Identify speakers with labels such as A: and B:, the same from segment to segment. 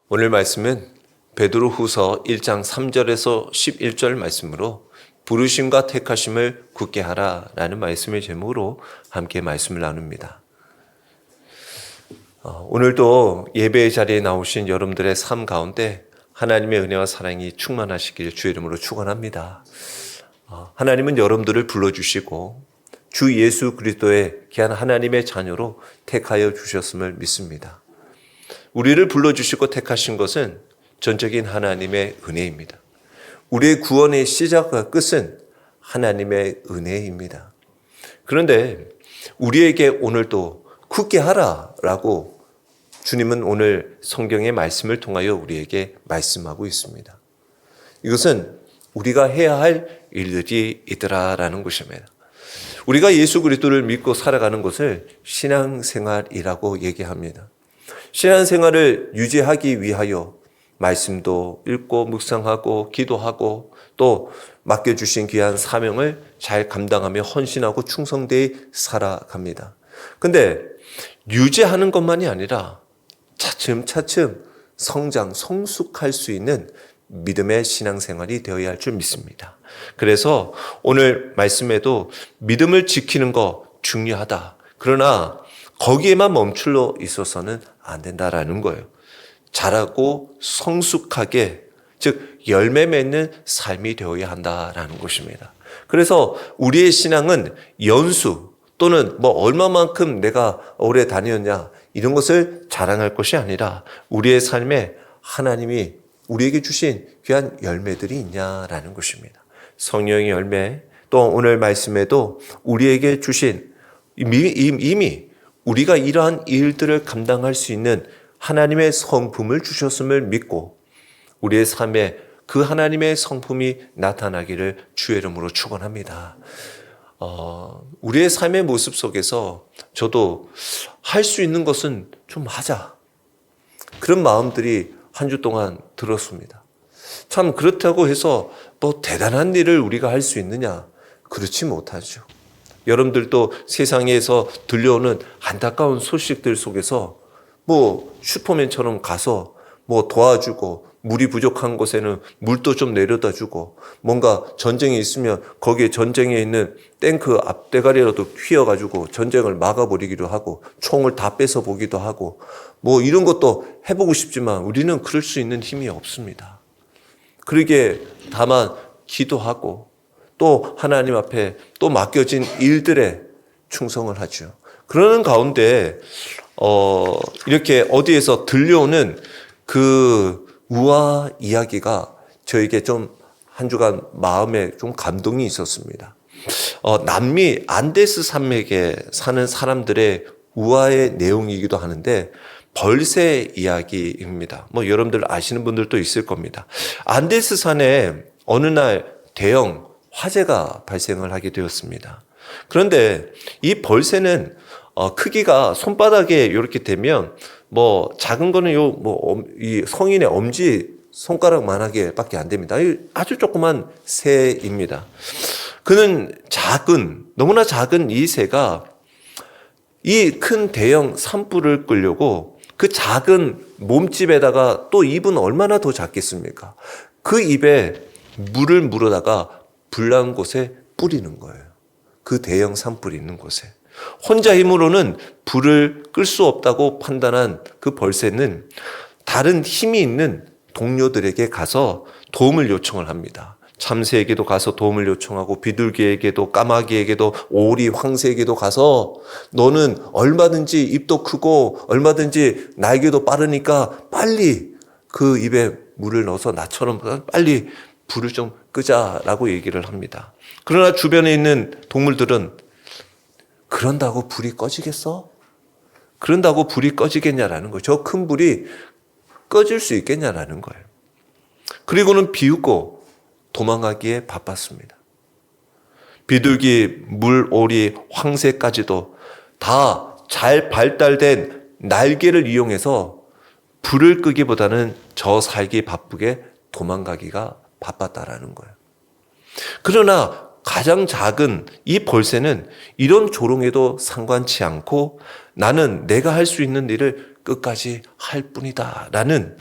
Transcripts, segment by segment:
A: 오늘 말씀은 베드로후서 1장 3절에서 11절 말씀으로 부르심과 택하심을 굳게 하라라는 말씀의 제목으로 함께 말씀을 나눕니다. 오늘도 예배의 자리에 나오신 여러분들의 삶 가운데 하나님의 은혜와 사랑이 충만하시길 주의 이름으로 축원합니다. 하나님은 여러분들을 불러주시고 주 예수 그리스도의 귀한 하나님의 자녀로 택하여 주셨음을 믿습니다. 우리를 불러주시고 택하신 것은 전적인 하나님의 은혜입니다. 우리의 구원의 시작과 끝은 하나님의 은혜입니다. 그런데 우리에게 오늘도 굳게 하라라고 주님은 오늘 성경의 말씀을 통하여 우리에게 말씀하고 있습니다. 이것은 우리가 해야 할 일들이 있더라라는 것입니다. 우리가 예수 그리스도를 믿고 살아가는 것을 신앙생활이라고 얘기합니다. 신앙생활을 유지하기 위하여 말씀도 읽고 묵상하고 기도하고 또 맡겨주신 귀한 사명을 잘 감당하며 헌신하고 충성되이 살아갑니다. 근데 유지하는 것만이 아니라 차츰차츰 성장, 성숙할 수 있는 믿음의 신앙생활이 되어야 할 줄 믿습니다. 그래서 오늘 말씀에도 믿음을 지키는 거 중요하다. 그러나 거기에만 멈출러 있어서는 안 된다라는 거예요. 자라고 성숙하게, 즉 열매 맺는 삶이 되어야 한다라는 것입니다. 그래서 우리의 신앙은 연수 또는 얼마만큼 내가 오래 다녔냐 이런 것을 자랑할 것이 아니라 우리의 삶에 하나님이 우리에게 주신 귀한 열매들이 있냐라는 것입니다. 성령의 열매, 또 오늘 말씀에도 우리에게 주신 이미 우리가 이러한 일들을 감당할 수 있는 하나님의 성품을 주셨음을 믿고 우리의 삶에 그 하나님의 성품이 나타나기를 주의 이름으로 축원합니다. 우리의 삶의 모습 속에서 저도 할 수 있는 것은 좀 하자. 그런 마음들이 한 주 동안 들었습니다. 참 그렇다고 해서 대단한 일을 우리가 할 수 있느냐? 그렇지 못하죠. 여러분들도 세상에서 들려오는 안타까운 소식들 속에서 슈퍼맨처럼 가서 도와주고 물이 부족한 곳에는 물도 좀 내려다 주고 뭔가 전쟁이 있으면 거기에 전쟁에 있는 탱크 앞대가리라도 휘어가지고 전쟁을 막아버리기도 하고 총을 다 뺏어보기도 하고 이런 것도 해보고 싶지만 우리는 그럴 수 있는 힘이 없습니다. 그러기에 다만 기도하고 또 하나님 앞에 또 맡겨진 일들에 충성을 하죠. 그러는 가운데 이렇게 어디에서 들려오는 그 우화 이야기가 저에게 좀 한 주간 마음에 좀 감동이 있었습니다. 남미 안데스 산맥에 사는 사람들의 우화의 내용이기도 하는데 벌새 이야기입니다. 여러분들 아시는 분들도 있을 겁니다. 안데스 산에 어느 날 대형 화재가 발생을 하게 되었습니다. 그런데 이 벌새는 크기가 손바닥에 이렇게 되면 작은 거는 이 성인의 엄지 손가락만하게 밖에 안 됩니다. 아주 조그만 새입니다. 그는 너무나 작은 이 새가 이 큰 대형 산불을 끌려고 그 작은 몸집에다가 또 입은 얼마나 더 작겠습니까? 그 입에 물을 물어다가 불난 곳에 뿌리는 거예요. 그 대형 산불이 있는 곳에. 혼자 힘으로는 불을 끌 수 없다고 판단한 그 벌새는 다른 힘이 있는 동료들에게 가서 도움을 요청을 합니다. 참새에게도 가서 도움을 요청하고 비둘기에게도 까마귀에게도 오리, 황새에게도 가서 너는 얼마든지 입도 크고 얼마든지 날개도 빠르니까 빨리 그 입에 물을 넣어서 나처럼 빨리 불을 좀 끄자라고 얘기를 합니다. 그러나 주변에 있는 동물들은 그런다고 불이 꺼지겠어? 그런다고 불이 꺼지겠냐라는 거예요. 저 큰 불이 꺼질 수 있겠냐라는 거예요. 그리고는 비웃고 도망가기에 바빴습니다. 비둘기, 물, 오리, 황새까지도 다 잘 발달된 날개를 이용해서 불을 끄기보다는 저 살기 바쁘게 도망가기가 바빴다라는 거예요. 그러나 가장 작은 이 벌새는 이런 조롱에도 상관치 않고 나는 내가 할 수 있는 일을 끝까지 할 뿐이다 라는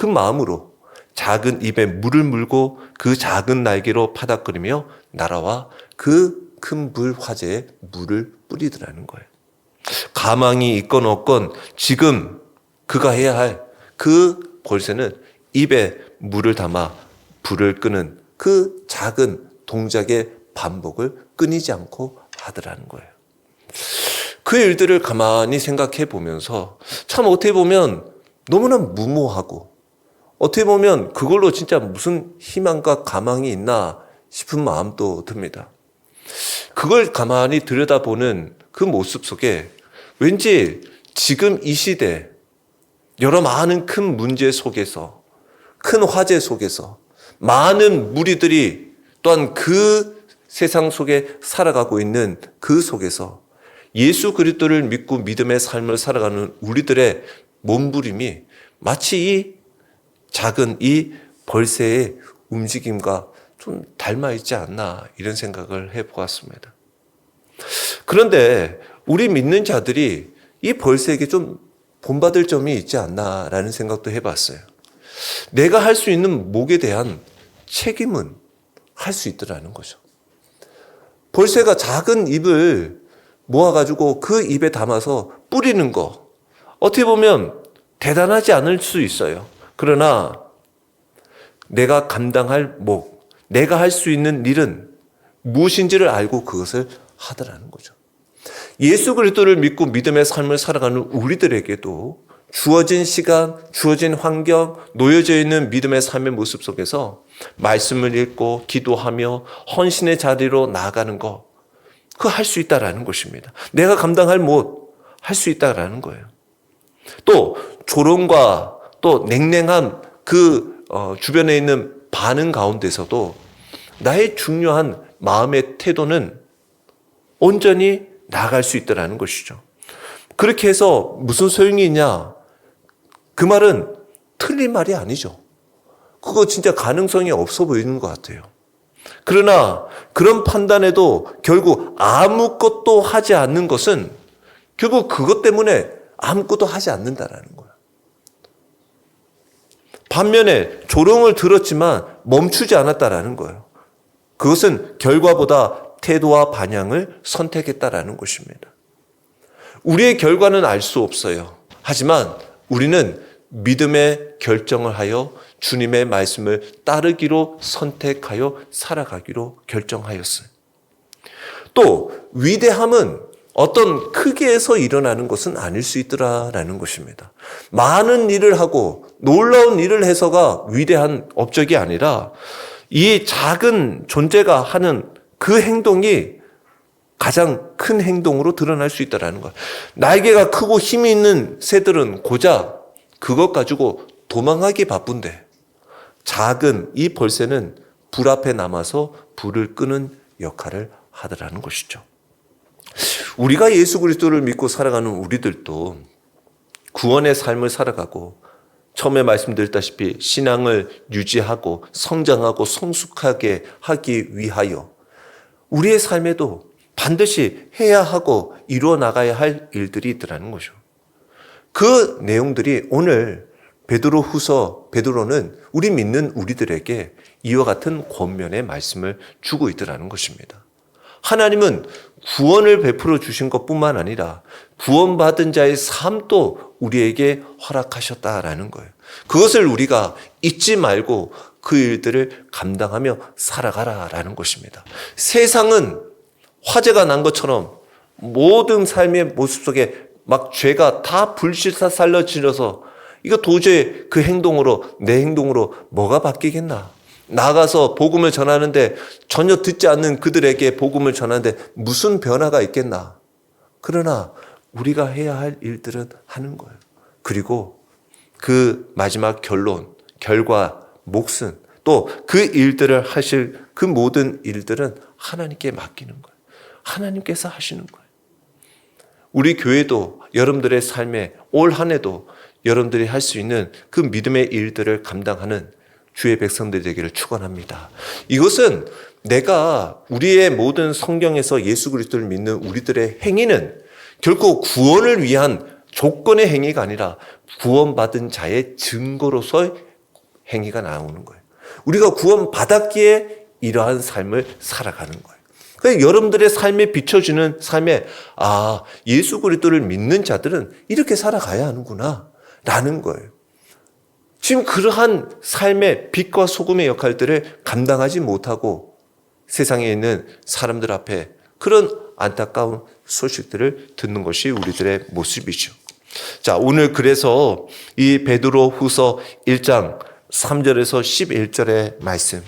A: 그 마음으로 작은 입에 물을 물고 그 작은 날개로 파닥거리며 날아와 그 큰 불 화재에 물을 뿌리더라는 거예요. 가망이 있건 없건 지금 그가 해야 할 그 벌새는 입에 물을 담아 불을 끄는 그 작은 동작의 반복을 끊이지 않고 하더라는 거예요. 그 일들을 가만히 생각해 보면서 참 어떻게 보면 너무나 무모하고 어떻게 보면 그걸로 진짜 무슨 희망과 가망이 있나 싶은 마음도 듭니다. 그걸 가만히 들여다보는 그 모습 속에 왠지 지금 이 시대 여러 많은 큰 문제 속에서 큰 화재 속에서 많은 무리들이 또한 그 세상 속에 살아가고 있는 그 속에서 예수 그리스도를 믿고 믿음의 삶을 살아가는 우리들의 몸부림이 마치 이 작은 이 벌새의 움직임과 좀 닮아 있지 않나 이런 생각을 해보았습니다. 그런데 우리 믿는 자들이 이 벌새에게 좀 본받을 점이 있지 않나라는 생각도 해봤어요. 내가 할 수 있는 목에 대한 책임은 할 수 있더라는 거죠. 벌새가 작은 입을 모아가지고 그 입에 담아서 뿌리는 거 어떻게 보면 대단하지 않을 수 있어요. 그러나 내가 감당할 목, 내가 할 수 있는 일은 무엇인지를 알고 그것을 하더라는 거죠. 예수 그리스도를 믿고 믿음의 삶을 살아가는 우리들에게도 주어진 시간, 주어진 환경, 놓여져 있는 믿음의 삶의 모습 속에서 말씀을 읽고 기도하며 헌신의 자리로 나아가는 거, 그거 할 수 있다라는 것입니다. 내가 감당할 못, 할 수 있다라는 거예요. 또 조롱과 또 냉랭한 그 주변에 있는 반응 가운데서도 나의 중요한 마음의 태도는 온전히 나아갈 수 있다는 것이죠. 그렇게 해서 무슨 소용이 있냐? 그 말은 틀린 말이 아니죠. 그거 진짜 가능성이 없어 보이는 것 같아요. 그러나 그런 판단에도 결국 아무것도 하지 않는 것은 결국 그것 때문에 아무것도 하지 않는다라는 거예요. 반면에 조롱을 들었지만 멈추지 않았다라는 거예요. 그것은 결과보다 태도와 반향을 선택했다라는 것입니다. 우리의 결과는 알 수 없어요. 하지만 우리는 믿음의 결정을 하여 주님의 말씀을 따르기로 선택하여 살아가기로 결정하였어요. 또 위대함은 어떤 크기에서 일어나는 것은 아닐 수 있더라라는 것입니다. 많은 일을 하고 놀라운 일을 해서가 위대한 업적이 아니라 이 작은 존재가 하는 그 행동이 가장 큰 행동으로 드러날 수 있다는 거예요. 날개가 크고 힘이 있는 새들은 고작 그것 가지고 도망하기 바쁜데 작은 이 벌새는 불 앞에 남아서 불을 끄는 역할을 하더라는 것이죠. 우리가 예수 그리스도를 믿고 살아가는 우리들도 구원의 삶을 살아가고 처음에 말씀드렸다시피 신앙을 유지하고 성장하고 성숙하게 하기 위하여 우리의 삶에도 반드시 해야 하고 이루어 나가야 할 일들이 있더라는 거죠. 그 내용들이 오늘 베드로는 우리 믿는 우리들에게 이와 같은 권면의 말씀을 주고 있더라는 것입니다. 하나님은 구원을 베풀어 주신 것뿐만 아니라 구원받은 자의 삶도 우리에게 허락하셨다라는 거예요. 그것을 우리가 잊지 말고 그 일들을 감당하며 살아가라라는 것입니다. 세상은 화재가 난 것처럼 모든 삶의 모습 속에 막 죄가 다 불살라지려서 이거 도저히 그 행동으로 내 행동으로 뭐가 바뀌겠나? 나가서 복음을 전하는데 전혀 듣지 않는 그들에게 복음을 전하는데 무슨 변화가 있겠나? 그러나 우리가 해야 할 일들은 하는 거예요. 그리고 그 마지막 결과, 몫은 또 그 일들을 하실 그 모든 일들은 하나님께 맡기는 거예요. 하나님께서 하시는 거예요. 우리 교회도 여러분들의 삶에 올 한 해도 여러분들이 할 수 있는 그 믿음의 일들을 감당하는 주의 백성들이 되기를 축원합니다. 이것은 내가 우리의 모든 성경에서 예수 그리스도를 믿는 우리들의 행위는 결코 구원을 위한 조건의 행위가 아니라 구원받은 자의 증거로서의 행위가 나오는 거예요. 우리가 구원받았기에 이러한 삶을 살아가는 거예요. 그러니까 여러분들의 삶에 비춰주는 삶에 예수 그리스도를 믿는 자들은 이렇게 살아가야 하는구나 라는 거예요. 지금 그러한 삶의 빛과 소금의 역할들을 감당하지 못하고 세상에 있는 사람들 앞에 그런 안타까운 소식들을 듣는 것이 우리들의 모습이죠. 자, 오늘 그래서 이 베드로후서 1장 3절에서 11절의 말씀,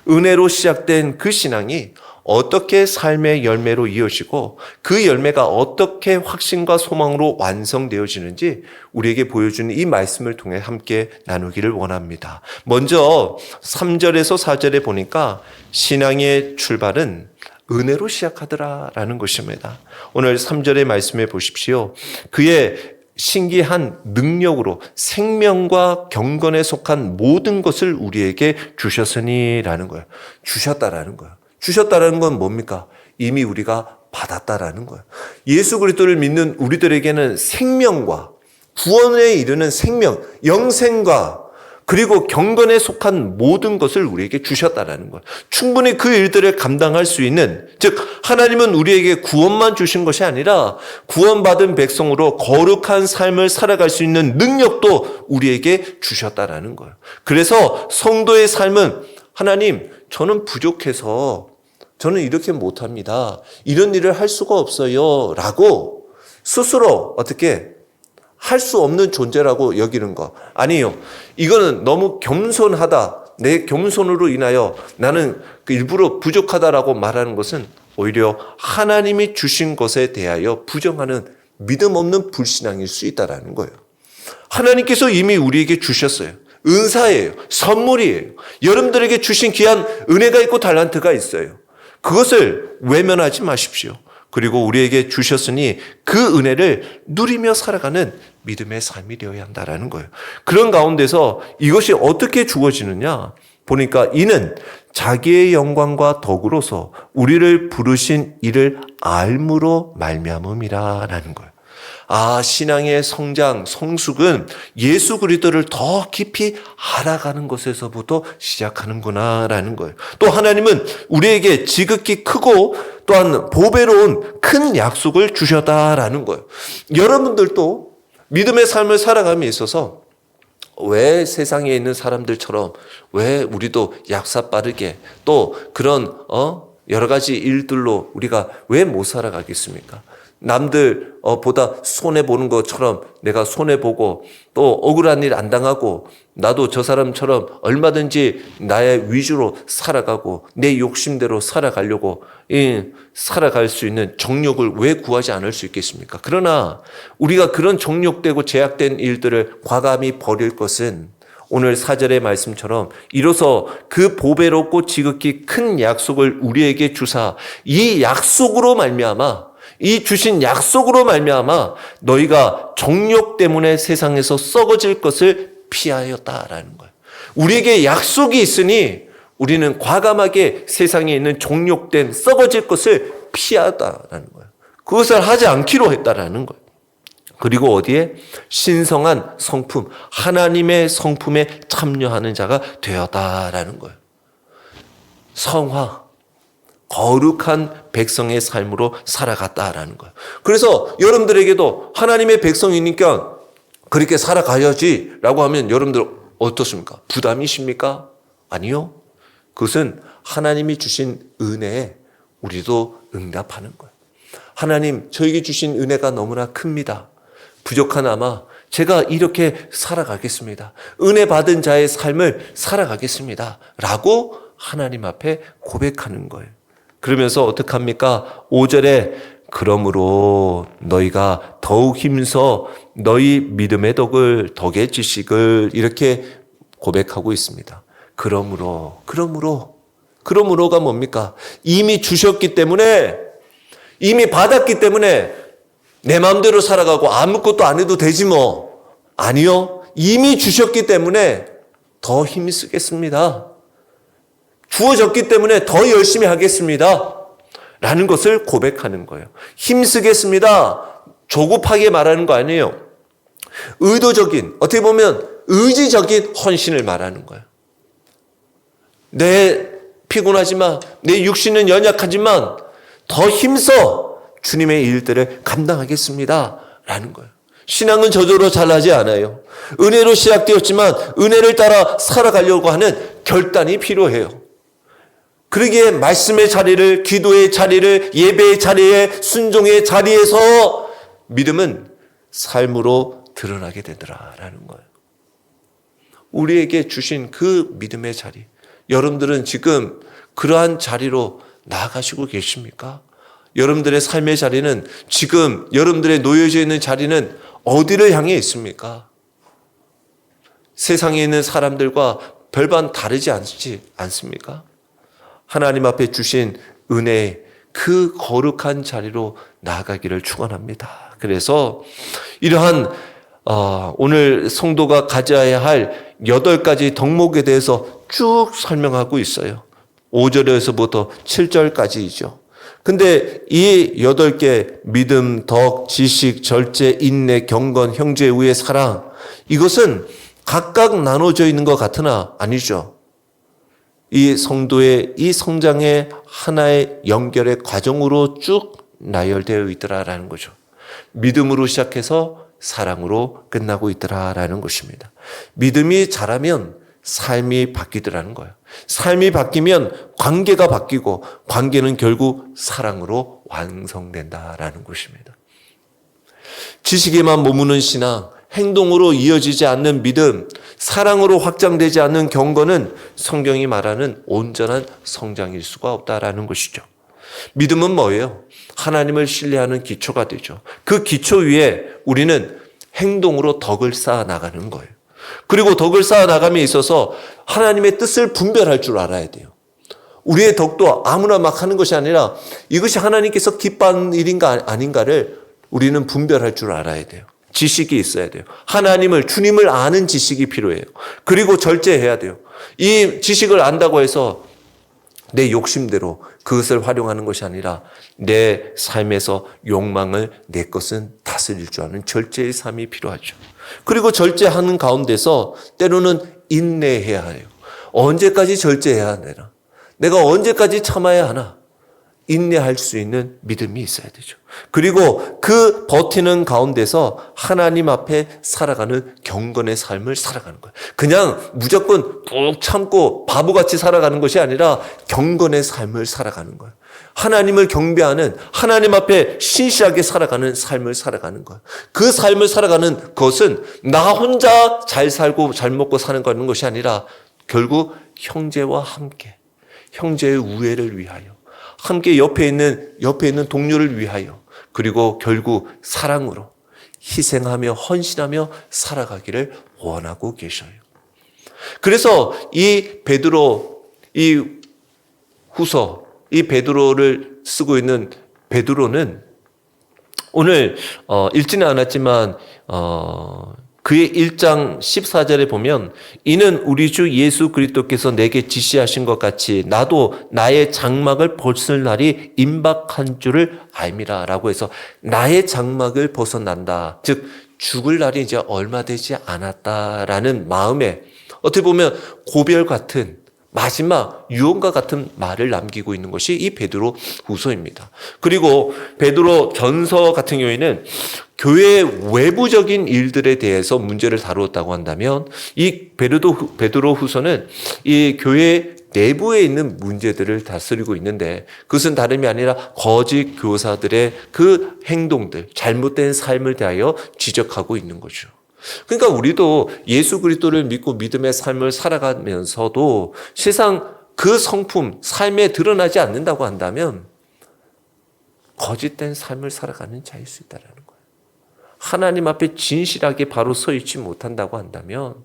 A: 은혜로 시작된 그 신앙이 어떻게 삶의 열매로 이어지고 그 열매가 어떻게 확신과 소망으로 완성되어지는지 우리에게 보여주는 이 말씀을 통해 함께 나누기를 원합니다. 먼저 3절에서 4절에 보니까 신앙의 출발은 은혜로 시작하더라라는 것입니다. 오늘 3절의 말씀에 보십시오. 그의 신기한 능력으로 생명과 경건에 속한 모든 것을 우리에게 주셨으니라는 거예요. 주셨다라는 거예요. 주셨다라는 건 뭡니까? 이미 우리가 받았다라는 거예요. 예수 그리스도를 믿는 우리들에게는 생명과 구원에 이르는 생명, 영생과 그리고 경건에 속한 모든 것을 우리에게 주셨다라는 거예요. 충분히 그 일들을 감당할 수 있는, 즉 하나님은 우리에게 구원만 주신 것이 아니라 구원받은 백성으로 거룩한 삶을 살아갈 수 있는 능력도 우리에게 주셨다라는 거예요. 그래서 성도의 삶은 하나님, 저는 부족해서 저는 이렇게 못합니다. 이런 일을 할 수가 없어요. 라고 스스로 어떻게 할 수 없는 존재라고 여기는 거. 아니요. 이거는 너무 겸손하다. 내 겸손으로 인하여 나는 일부러 부족하다라고 말하는 것은 오히려 하나님이 주신 것에 대하여 부정하는 믿음 없는 불신앙일 수 있다는 거예요. 하나님께서 이미 우리에게 주셨어요. 은사예요. 선물이에요. 여러분들에게 주신 귀한 은혜가 있고 달란트가 있어요. 그것을 외면하지 마십시오. 그리고 우리에게 주셨으니 그 은혜를 누리며 살아가는 믿음의 삶이 되어야 한다는 거예요. 그런 가운데서 이것이 어떻게 주어지느냐 보니까 이는 자기의 영광과 덕으로서 우리를 부르신 이를 알므로 말미암음이라는 거예요. 신앙의 성장, 성숙은 예수 그리스도를 더 깊이 알아가는 것에서부터 시작하는구나라는 거예요. 또 하나님은 우리에게 지극히 크고 또한 보배로운 큰 약속을 주셨다라는 거예요. 여러분들도 믿음의 삶을 살아감에 있어서 왜 세상에 있는 사람들처럼 왜 우리도 약사 빠르게 또 그런 여러 가지 일들로 우리가 왜 못 살아가겠습니까? 남들 보다 손해보는 것처럼 내가 손해보고 또 억울한 일 안 당하고 나도 저 사람처럼 얼마든지 나의 위주로 살아가고 내 욕심대로 살아가려고 살아갈 수 있는 정욕을 왜 구하지 않을 수 있겠습니까? 그러나 우리가 그런 정욕되고 제약된 일들을 과감히 버릴 것은 오늘 4절의 말씀처럼 이로써 그 보배롭고 지극히 큰 약속을 우리에게 주사 이 약속으로 말미암아 이 주신 약속으로 말미암아 너희가 정욕 때문에 세상에서 썩어질 것을 피하였다라는 거예요. 우리에게 약속이 있으니 우리는 과감하게 세상에 있는 정욕된 썩어질 것을 피하다라는 거예요. 그것을 하지 않기로 했다라는 거예요. 그리고 어디에? 신성한 성품, 하나님의 성품에 참여하는 자가 되었다라는 거예요. 성화, 거룩한 백성의 삶으로 살아갔다라는 거예요. 그래서 여러분들에게도 하나님의 백성이니까 그렇게 살아가야지라고 하면 여러분들 어떻습니까? 부담이십니까? 아니요. 그것은 하나님이 주신 은혜에 우리도 응답하는 거예요. 하나님, 저에게 주신 은혜가 너무나 큽니다. 부족하나마 제가 이렇게 살아가겠습니다. 은혜 받은 자의 삶을 살아가겠습니다. 라고 하나님 앞에 고백하는 거예요. 그러면서 어떡합니까? 5절에 그러므로 너희가 더욱 힘써 너희 믿음의 덕의 지식을 이렇게 고백하고 있습니다. 그러므로가 뭡니까? 이미 주셨기 때문에 이미 받았기 때문에 내 마음대로 살아가고 아무것도 안 해도 되지 뭐. 아니요. 이미 주셨기 때문에 더 힘쓰겠습니다. 주어졌기 때문에 더 열심히 하겠습니다. 라는 것을 고백하는 거예요. 힘쓰겠습니다. 조급하게 말하는 거 아니에요. 의도적인, 어떻게 보면 의지적인 헌신을 말하는 거예요. 내 피곤하지만 내 육신은 연약하지만 더 힘써 주님의 일들을 감당하겠습니다 라는 거예요. 신앙은 저절로 잘하지 않아요. 은혜로 시작되었지만 은혜를 따라 살아가려고 하는 결단이 필요해요. 그러기에 말씀의 자리를, 기도의 자리를, 예배의 자리에, 순종의 자리에서 믿음은 삶으로 드러나게 되더라라는 거예요. 우리에게 주신 그 믿음의 자리, 여러분들은 지금 그러한 자리로 나아가시고 계십니까? 여러분들의 삶의 자리는 지금 여러분들의 놓여져 있는 자리는 어디를 향해 있습니까? 세상에 있는 사람들과 별반 다르지 않습니까? 하나님 앞에 주신 은혜의 그 거룩한 자리로 나아가기를 축원합니다. 그래서 이러한 오늘 성도가 가져야 할 8가지 덕목에 대해서 쭉 설명하고 있어요. 5절에서부터 7절까지이죠. 근데 이 8개 믿음, 덕, 지식, 절제, 인내, 경건, 형제, 우애, 사랑, 이것은 각각 나눠져 있는 것 같으나 아니죠. 이 성도의 이 성장의 하나의 연결의 과정으로 쭉 나열되어 있더라라는 거죠. 믿음으로 시작해서 사랑으로 끝나고 있더라라는 것입니다. 믿음이 자라면 삶이 바뀌더라는 거예요. 삶이 바뀌면 관계가 바뀌고 관계는 결국 사랑으로 완성된다라는 것입니다. 지식에만 머무는 신앙, 행동으로 이어지지 않는 믿음, 사랑으로 확장되지 않는 경건은 성경이 말하는 온전한 성장일 수가 없다라는 것이죠. 믿음은 뭐예요? 하나님을 신뢰하는 기초가 되죠. 그 기초 위에 우리는 행동으로 덕을 쌓아 나가는 거예요. 그리고 덕을 쌓아 나감에 있어서 하나님의 뜻을 분별할 줄 알아야 돼요. 우리의 덕도 아무나 막 하는 것이 아니라 이것이 하나님께서 기뻐하는 일인가 아닌가를 우리는 분별할 줄 알아야 돼요. 지식이 있어야 돼요. 하나님을, 주님을 아는 지식이 필요해요. 그리고 절제해야 돼요. 이 지식을 안다고 해서 내 욕심대로 그것을 활용하는 것이 아니라 내 삶에서 욕망을 내 것은 다스릴 줄 아는 절제의 삶이 필요하죠. 그리고 절제하는 가운데서 때로는 인내해야 해요. 언제까지 절제해야 되나? 내가 언제까지 참아야 하나? 인내할 수 있는 믿음이 있어야 되죠. 그리고 그 버티는 가운데서 하나님 앞에 살아가는 경건의 삶을 살아가는 거예요. 그냥 무조건 꾹 참고 바보같이 살아가는 것이 아니라 경건의 삶을 살아가는 거예요. 하나님을 경배하는, 하나님 앞에 신실하게 살아가는 삶을 살아가는 거예요. 그 삶을 살아가는 것은 나 혼자 잘 살고 잘 먹고 사는 것이 아니라 결국 형제와 함께, 형제의 우애를 위하여, 함께 옆에 있는 동료를 위하여, 그리고 결국 사랑으로 희생하며 헌신하며 살아가기를 원하고 계셔요. 그래서 이 베드로, 이 후서, 이 베드로를 쓰고 있는 베드로는 오늘 읽지는 않았지만 그의 1장 14절에 보면 이는 우리 주 예수 그리스도께서 내게 지시하신 것 같이 나도 나의 장막을 벗을 날이 임박한 줄을 알미라 라고 해서 나의 장막을 벗어난다. 즉 죽을 날이 이제 얼마 되지 않았다라는 마음에 어떻게 보면 고별 같은 마지막 유언과 같은 말을 남기고 있는 것이 이 베드로 후서입니다. 그리고 베드로 전서 같은 경우에는 교회의 외부적인 일들에 대해서 문제를 다루었다고 한다면 이 베드로 후서는 이 교회 내부에 있는 문제들을 다스리고 있는데 그것은 다름이 아니라 거짓 교사들의 그 행동들, 잘못된 삶을 대하여 지적하고 있는 거죠. 그러니까 우리도 예수 그리스도를 믿고 믿음의 삶을 살아가면서도 세상 그 성품, 삶에 드러나지 않는다고 한다면 거짓된 삶을 살아가는 자일 수 있다는 거예요. 하나님 앞에 진실하게 바로 서 있지 못한다고 한다면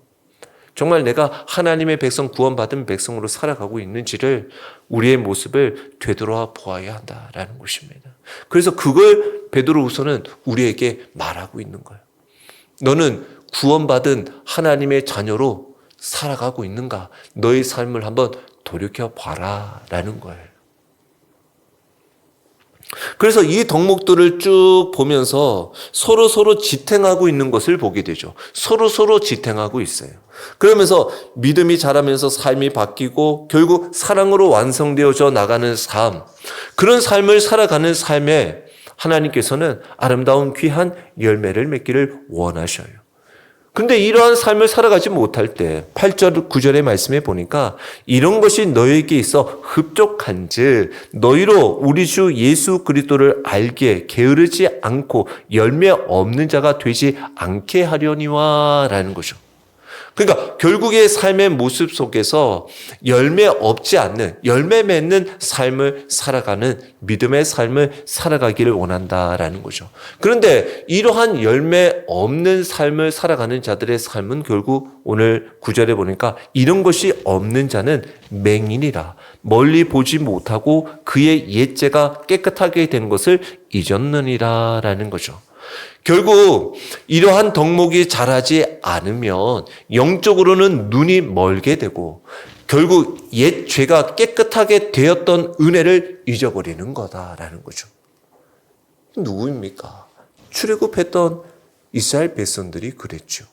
A: 정말 내가 하나님의 백성, 구원받은 백성으로 살아가고 있는지를 우리의 모습을 되돌아 보아야 한다라는 것입니다. 그래서 그걸 베드로후서는 우리에게 말하고 있는 거예요. 너는 구원받은 하나님의 자녀로 살아가고 있는가? 너의 삶을 한번 돌이켜봐라 라는 거예요. 그래서 이 덕목들을 쭉 보면서 서로 지탱하고 있는 것을 보게 되죠. 서로 지탱하고 있어요. 그러면서 믿음이 자라면서 삶이 바뀌고 결국 사랑으로 완성되어져 나가는 삶, 그런 삶을 살아가는 삶에 하나님께서는 아름다운 귀한 열매를 맺기를 원하셔요. 근데 이러한 삶을 살아가지 못할 때 8절 9절의 말씀에 보니까 이런 것이 너희에게 있어 흡족한즉 너희로 우리 주 예수 그리스도를 알게 게으르지 않고 열매 없는 자가 되지 않게 하려니와 라는 거죠. 그러니까 결국의 삶의 모습 속에서 열매 없지 않는, 열매 맺는 삶을 살아가는 믿음의 삶을 살아가기를 원한다라는 거죠. 그런데 이러한 열매 없는 삶을 살아가는 자들의 삶은 결국 오늘 9절에 보니까 이런 것이 없는 자는 맹인이라 멀리 보지 못하고 그의 옛죄가 깨끗하게 된 것을 잊었느니라 라는 거죠. 결국 이러한 덕목이 자라지 않으면 영적으로는 눈이 멀게 되고 결국 옛 죄가 깨끗하게 되었던 은혜를 잊어버리는 거다라는 거죠. 누구입니까? 출애굽했던 이스라엘 백성들이 그랬죠.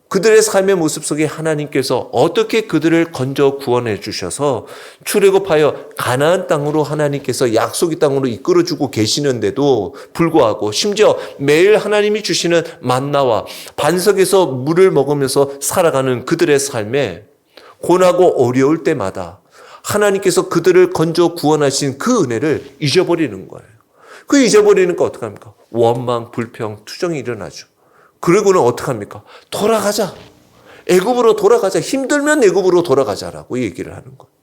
A: 그들의 삶의 모습 속에 하나님께서 어떻게 그들을 건져 구원해 주셔서 출애굽하여 가나안 땅으로 하나님께서 약속의 땅으로 이끌어주고 계시는데도 불구하고 심지어 매일 하나님이 주시는 만나와 반석에서 물을 먹으면서 살아가는 그들의 삶에 고난하고 어려울 때마다 하나님께서 그들을 건져 구원하신 그 은혜를 잊어버리는 거예요. 그 잊어버리니까 어떡합니까? 원망, 불평, 투정이 일어나죠. 그리고는 어떡합니까? 돌아가자. 애굽으로 돌아가자. 힘들면 애굽으로 돌아가자라고 얘기를 하는 거예요.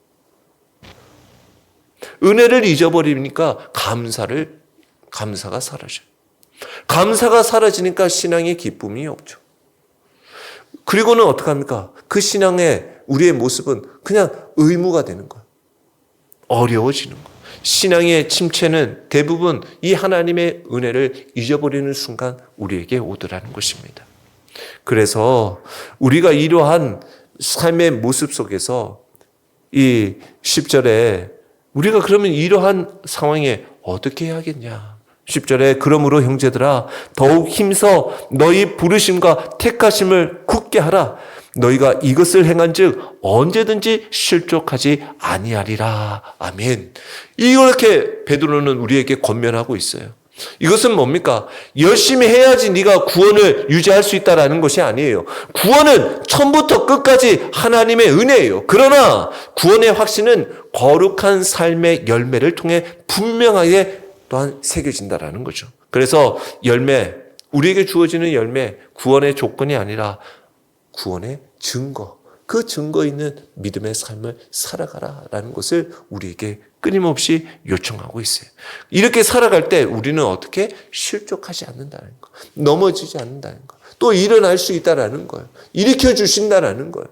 A: 은혜를 잊어버리니까 감사가 사라져요. 감사가 사라지니까 신앙의 기쁨이 없죠. 그리고는 어떡합니까? 그 신앙의 우리의 모습은 그냥 의무가 되는 거예요. 어려워지는 거예요. 신앙의 침체는 대부분 이 하나님의 은혜를 잊어버리는 순간 우리에게 오더라는 것입니다. 그래서 우리가 이러한 삶의 모습 속에서 이 10절에 우리가 그러면 이러한 상황에 어떻게 해야겠냐? 10절에 그러므로 형제들아 더욱 힘써 너희 부르심과 택하심을 굳게 하라. 너희가 이것을 행한즉 언제든지 실족하지 아니하리라. 아멘. 이렇게 베드로는 우리에게 권면하고 있어요. 이것은 뭡니까? 열심히 해야지 네가 구원을 유지할 수 있다라는 것이 아니에요. 구원은 처음부터 끝까지 하나님의 은혜예요. 그러나 구원의 확신은 거룩한 삶의 열매를 통해 분명하게 또한 새겨진다라는 거죠. 그래서 열매, 우리에게 주어지는 열매, 구원의 조건이 아니라 구원의 증거, 그 증거 있는 믿음의 삶을 살아가라라는 것을 우리에게 끊임없이 요청하고 있어요. 이렇게 살아갈 때 우리는 어떻게 실족하지 않는다는 거, 넘어지지 않는다는 거, 또 일어날 수 있다라는 거예요. 일으켜 주신다라는 거예요.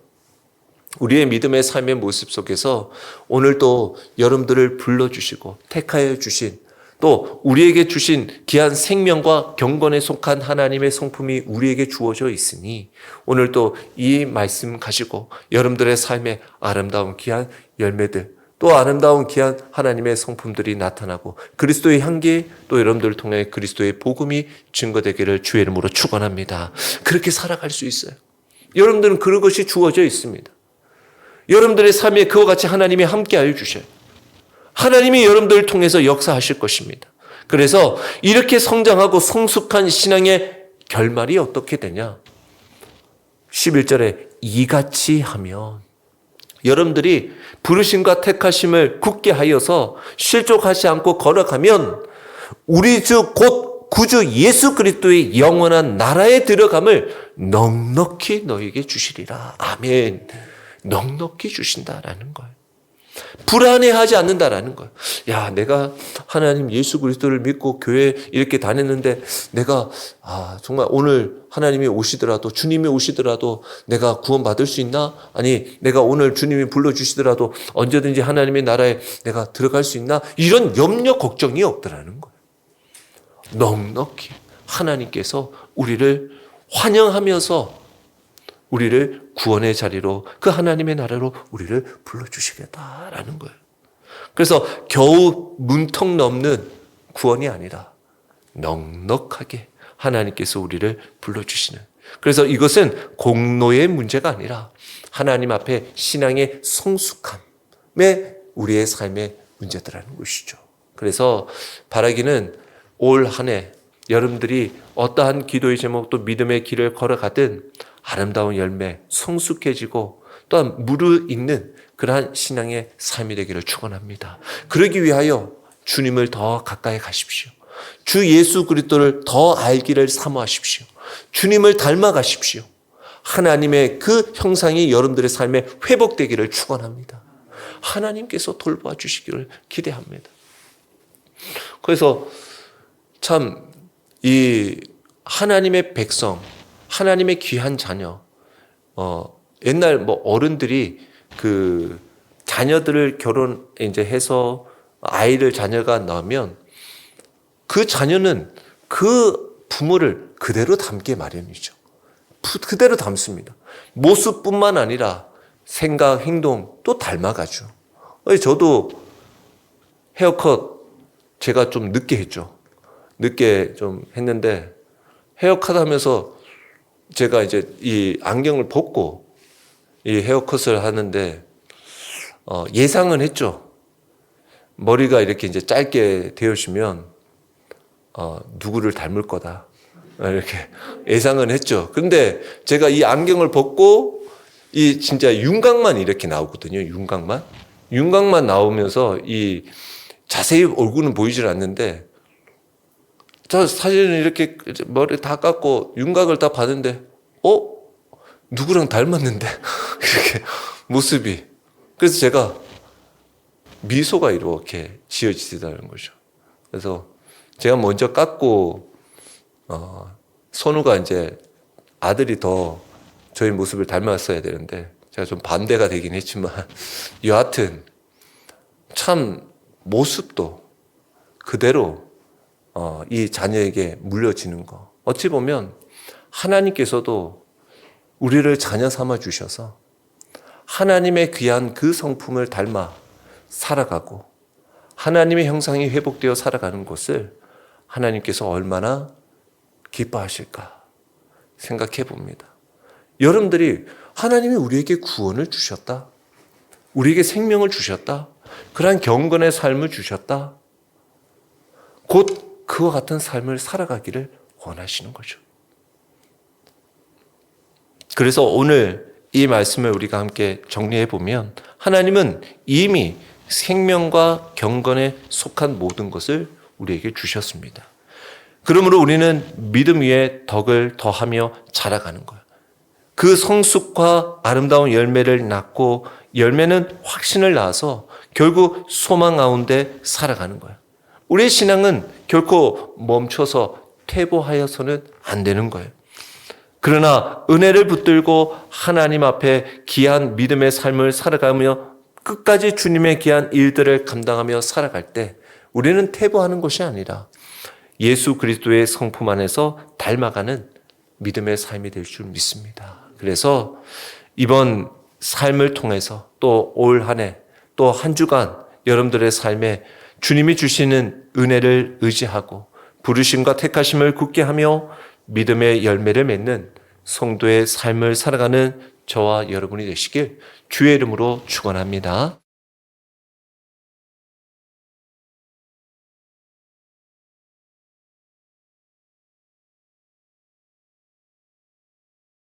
A: 우리의 믿음의 삶의 모습 속에서 오늘도 여러분들을 불러주시고 택하여 주신 또 우리에게 주신 귀한 생명과 경건에 속한 하나님의 성품이 우리에게 주어져 있으니 오늘도 이 말씀 가지고 여러분들의 삶에 아름다운 귀한 열매들 또 아름다운 귀한 하나님의 성품들이 나타나고 그리스도의 향기 또 여러분들을 통해 그리스도의 복음이 증거되기를 주의 이름으로 축원합니다. 그렇게 살아갈 수 있어요. 여러분들은 그런 것이 주어져 있습니다. 여러분들의 삶에 그와 같이 하나님이 함께하여 주셔요. 하나님이 여러분들을 통해서 역사하실 것입니다. 그래서 이렇게 성장하고 성숙한 신앙의 결말이 어떻게 되냐? 11절에 이같이 하면 여러분들이 부르심과 택하심을 굳게 하여서 실족하지 않고 걸어가면 우리 주 곧 구주 예수 그리스도의 영원한 나라에 들어감을 넉넉히 너에게 주시리라. 아멘. 넉넉히 주신다라는 거예요. 불안해하지 않는다라는 거예요. 야, 내가 하나님 예수 그리스도를 믿고 교회 이렇게 다녔는데 내가 정말 오늘 하나님이 오시더라도 주님이 오시더라도 내가 구원받을 수 있나? 아니 내가 오늘 주님이 불러주시더라도 언제든지 하나님의 나라에 내가 들어갈 수 있나? 이런 염려 걱정이 없더라는 거예요. 넉넉히 하나님께서 우리를 환영하면서 우리를 구원의 자리로 그 하나님의 나라로 우리를 불러주시겠다라는 거예요. 그래서 겨우 문턱 넘는 구원이 아니라 넉넉하게 하나님께서 우리를 불러주시는, 그래서 이것은 공로의 문제가 아니라 하나님 앞에 신앙의 성숙함에 우리의 삶의 문제더라는 것이죠. 그래서 바라기는 올 한 해 여러분들이 어떠한 기도의 제목 또 믿음의 길을 걸어가든 아름다운 열매, 성숙해지고 또한 무르익는 그러한 신앙의 삶이 되기를 축원합니다. 그러기 위하여 주님을 더 가까이 가십시오. 주 예수 그리스도를 더 알기를 사모하십시오. 주님을 닮아가십시오. 하나님의 그 형상이 여러분들의 삶에 회복되기를 축원합니다. 하나님께서 돌봐 주시기를 기대합니다. 그래서 참 이 하나님의 백성, 하나님의 귀한 자녀, 옛날 뭐 어른들이 그 자녀들을 결혼 이제 해서 아이를 자녀가 낳으면 그 자녀는 그 부모를 그대로 닮게 마련이죠. 그대로 닮습니다. 모습뿐만 아니라 생각, 행동 또 닮아가죠. 저도 헤어컷 제가 좀 늦게 했죠. 늦게 좀 했는데 헤어컷 하면서 제가 이제 이 안경을 벗고 이 헤어컷을 하는데 예상은 했죠. 머리가 이렇게 이제 짧게 되어지면 누구를 닮을 거다 이렇게 예상은 했죠. 그런데 제가 이 안경을 벗고 이 진짜 윤곽만 이렇게 나오거든요. 윤곽만 나오면서 이 자세히 얼굴은 보이질 않는데 저 사진을 이렇게 머리 다 깎고 윤곽을 다 봤는데 누구랑 닮았는데 이렇게 모습이. 그래서 제가 미소가 이렇게 지어지다는 거죠. 그래서 제가 먼저 깎고 선우가 이제 아들이 더 저희 모습을 닮았어야 되는데 제가 좀 반대가 되긴 했지만 여하튼 참 모습도 그대로 이 자녀에게 물려지는 거, 어찌 보면 하나님께서도 우리를 자녀 삼아 주셔서 하나님의 귀한 그 성품을 닮아 살아가고 하나님의 형상이 회복되어 살아가는 것을 하나님께서 얼마나 기뻐하실까 생각해 봅니다. 여러분들이 하나님이 우리에게 구원을 주셨다, 우리에게 생명을 주셨다, 그러한 경건의 삶을 주셨다, 곧 그와 같은 삶을 살아가기를 원하시는 거죠. 그래서 오늘 이 말씀을 우리가 함께 정리해 보면 하나님은 이미 생명과 경건에 속한 모든 것을 우리에게 주셨습니다. 그러므로 우리는 믿음 위에 덕을 더하며 자라가는 거예요. 그 성숙과 아름다운 열매를 낳고 열매는 확신을 낳아서 결국 소망 가운데 살아가는 거예요. 우리의 신앙은 결코 멈춰서 퇴보하여서는 안 되는 거예요. 그러나 은혜를 붙들고 하나님 앞에 귀한 믿음의 삶을 살아가며 끝까지 주님의 귀한 일들을 감당하며 살아갈 때 우리는 퇴보하는 것이 아니라 예수 그리스도의 성품 안에서 닮아가는 믿음의 삶이 될 줄 믿습니다. 그래서 이번 삶을 통해서 또 올 한 해, 또 한 주간 여러분들의 삶에 주님이 주시는 은혜를 의지하고 부르심과 택하심을 굳게 하며 믿음의 열매를 맺는 성도의 삶을 살아가는 저와 여러분이 되시길 주의 이름으로 축원합니다.